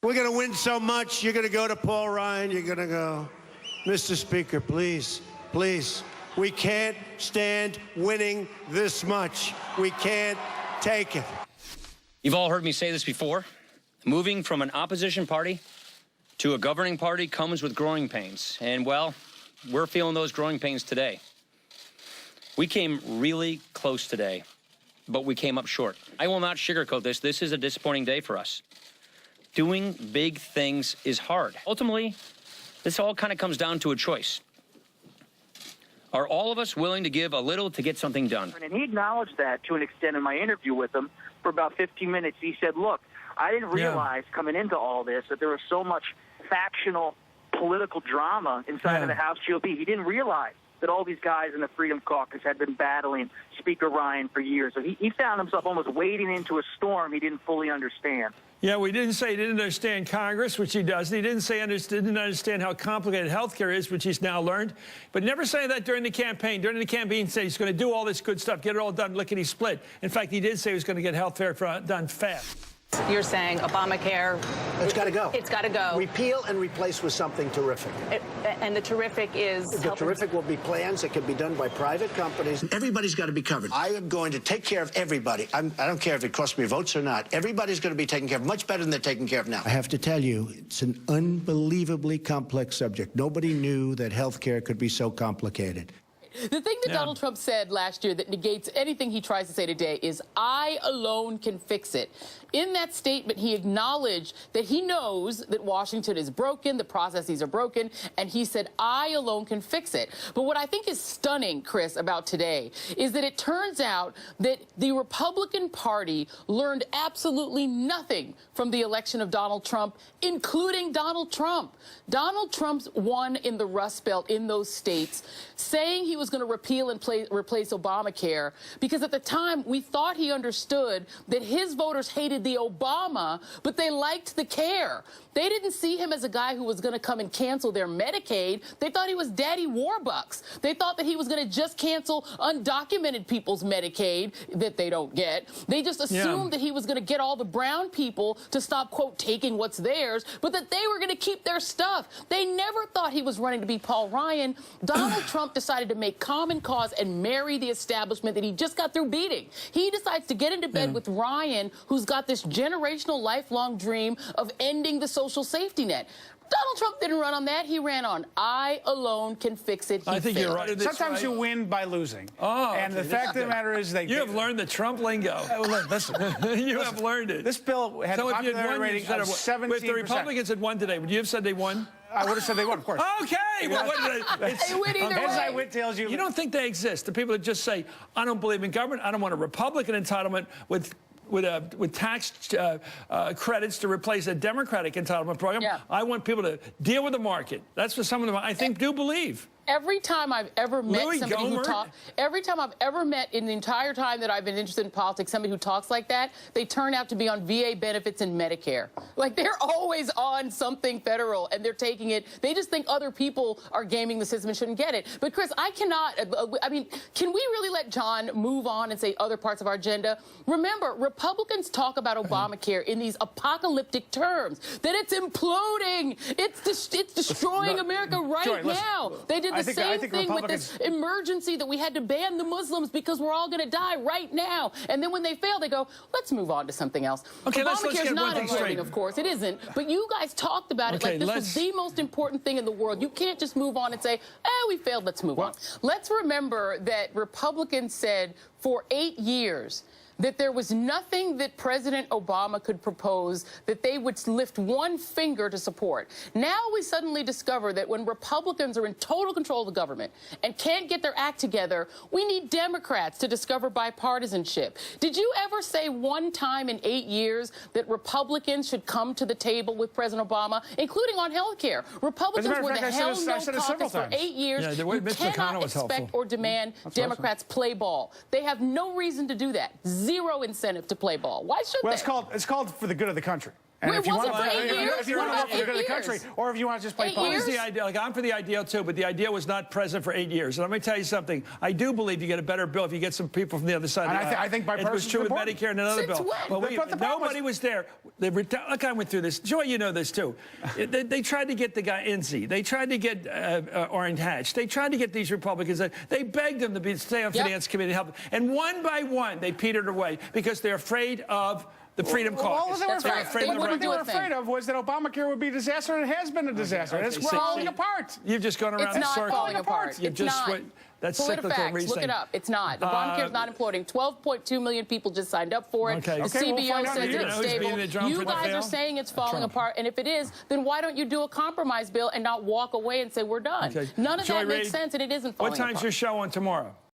We're going to win so much, you're going to go to Paul Ryan, you're going to go, Mr. Speaker, please, please, we can't stand winning this much. We can't take it. You've all heard me say this before. Moving from an opposition party to a governing party comes with growing pains. And, well, we're feeling those growing pains today. We came really close today, but we came up short. I will not sugarcoat this. This is a disappointing day for us. Doing big things is hard. Ultimately, this all kind of comes down to a choice. Are all of us willing to give a little to get something done? And he acknowledged that to an extent in my interview with him for about 15 minutes. He said, look, I didn't realize coming into all this that there was so much factional political drama inside of the House GOP. He didn't realize that all these guys in the Freedom Caucus had been battling Speaker Ryan for years. So he found himself almost wading into a storm he didn't fully understand. Yeah, we didn't say he didn't understand Congress, which he doesn't. He didn't say didn't understand how complicated health care is, which he's now learned. But never say that during the campaign. During the campaign, he said he's going to do all this good stuff, get it all done lickety-split. In fact, he did say he was going to get health care done fast. You're saying Obamacare... It's got to go. It's got to go. Repeal and replace with something terrific. And the terrific is... The terrific will be plans that can be done by private companies. Everybody's got to be covered. I am going to take care of everybody. I don't care if it costs me votes or not. Everybody's going to be taken care of much better than they're taken care of now. I have to tell you, it's an unbelievably complex subject. Nobody knew that health care could be so complicated. The thing that Donald Trump said last year that negates anything he tries to say today is, I alone can fix it. In that statement, he acknowledged that he knows that Washington is broken, the processes are broken, and he said, I alone can fix it. But what I think is stunning, Chris, about today is that it turns out that the Republican Party learned absolutely nothing from the election of Donald Trump, including Donald Trump. Donald Trump won in the Rust Belt in those states, saying he was going to repeal and replace Obamacare, because at the time we thought he understood that his voters hated the Obama, but they liked the care. They didn't see him as a guy who was going to come and cancel their Medicaid. They thought he was Daddy Warbucks. They thought that he was going to just cancel undocumented people's Medicaid that they don't get. They just assumed that he was going to get all the brown people to stop, quote, taking what's theirs, but that they were going to keep their stuff. They never thought he was running to be Paul Ryan. Donald Trump decided to make common cause and marry the establishment that he just got through beating. He decides to get into bed with Ryan, who's got this generational, lifelong dream of ending the social safety net. Donald Trump didn't run on that. He ran on, I alone can fix it. I think you're right. Sometimes you win by losing. Oh, and the fact of the matter is you have learned the Trump lingo. Listen, you have learned it. This bill had a popularity rating of 17%. If the Republicans had won today, would you have said they won? I would have said they won, of course. Okay. Well, they win either way. Hindsight tells you. You don't think they exist? The people that just say, I don't believe in government. I don't want a Republican entitlement with tax credits to replace a Democratic entitlement program. I want people to deal with the market. That's what some of them, I think, do believe. Every time I've ever met somebody who talks, every time I've ever met in the entire time that I've been interested in politics, somebody who talks like that, they turn out to be on VA benefits and Medicare. Like, they're always on something federal, and they're taking it. They just think other people are gaming the system and shouldn't get it. But, Chris, I cannot, I mean, can we really let John move on and say other parts of our agenda? Remember, Republicans talk about Obamacare in these apocalyptic terms, that it's imploding, it's destroying America right now. They did the same thing with this emergency that we had to ban the Muslims because we're all going to die right now. And then when they fail, they go, let's move on to something else. Okay, let's get not imploding, of course. It isn't. But you guys talked about it like this was the most important thing in the world. You can't just move on and say, we failed, let's move on. Let's remember that Republicans said for 8 years that there was nothing that President Obama could propose that they would lift one finger to support. Now we suddenly discover that when Republicans are in total control of the government and can't get their act together, we need Democrats to discover bipartisanship. Did you ever say one time in 8 years that Republicans should come to the table with President Obama, including on health care? Republicans were the hell no caucus for 8 years. You cannot expect or demand Democrats play ball. They have no reason to do that. zero incentive to play ball. Why should Well, they? it's called for the good of the country. And Wait, if you was want it for 8 years? if you want to What vote for the about good of the 8 country, years? or if you want to just play 8 politics. years? The idea, like I'm for the ideal too, but the idea was not present for 8 years. And let me tell you something. I do believe you get a better bill if you get some people from the other side. And of the aisle. I think it was true with bipartisan's Medicare and another Since bill. when? Well, But the problem nobody was there. Look, I went through this. Joy, you know this too. They tried to get the guy Enzi. They tried to get Orrin Hatch. They tried to get these Republicans. They begged them to stay on Finance Committee and help. And one by one, they petered away because they're afraid of the Freedom Caucus. That's right. What they were afraid of was that Obamacare would be a disaster, and it has been a disaster. Okay, It's falling apart. You've just gone around It's in not circles. falling apart. You've It's just not. That's Political cyclical facts. reasoning. Look it up. It's not. Obamacare is not imploding. 12.2 million people just signed up for it. Okay. The Okay, we'll CBO find out says in a year. it's Who's beating stable. the drum You for the guys fail? are saying it's falling Trump. apart. And if it is, then why don't you do a compromise bill and not walk away and say we're done? Okay. None of Joy that makes Reid, sense, and it isn't falling What time's apart. your show on tomorrow?